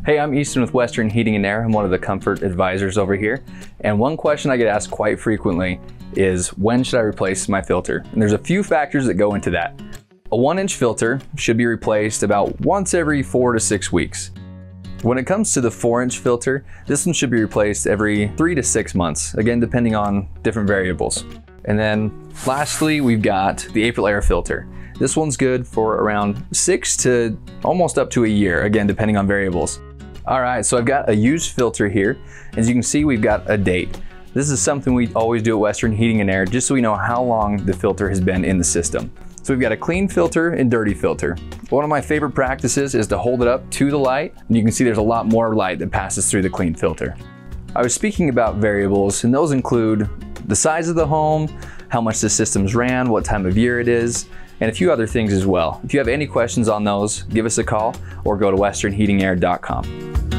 Hey, I'm Easton with Western Heating and Air. I'm one of the comfort advisors over here. And one question I get asked quite frequently is, when should I replace my filter? And there's a few factors that go into that. A 1-inch filter should be replaced about once every 4 to 6 weeks. When it comes to the 4-inch filter, this one should be replaced every 3 to 6 months, again, depending on different variables. And then lastly, we've got the April air filter. This one's good for around 6 to almost up to a year, again, depending on variables. All right, so I've got a used filter here. As you can see, we've got a date. This is something we always do at Western Heating and Air, just so we know how long the filter has been in the system. So we've got a clean filter and dirty filter. One of my favorite practices is to hold it up to the light, and you can see there's a lot more light that passes through the clean filter. I was speaking about variables, and those include the size of the home, how much the system's ran, what time of year it is, and a few other things as well. If you have any questions on those, give us a call or go to westernheatingair.com.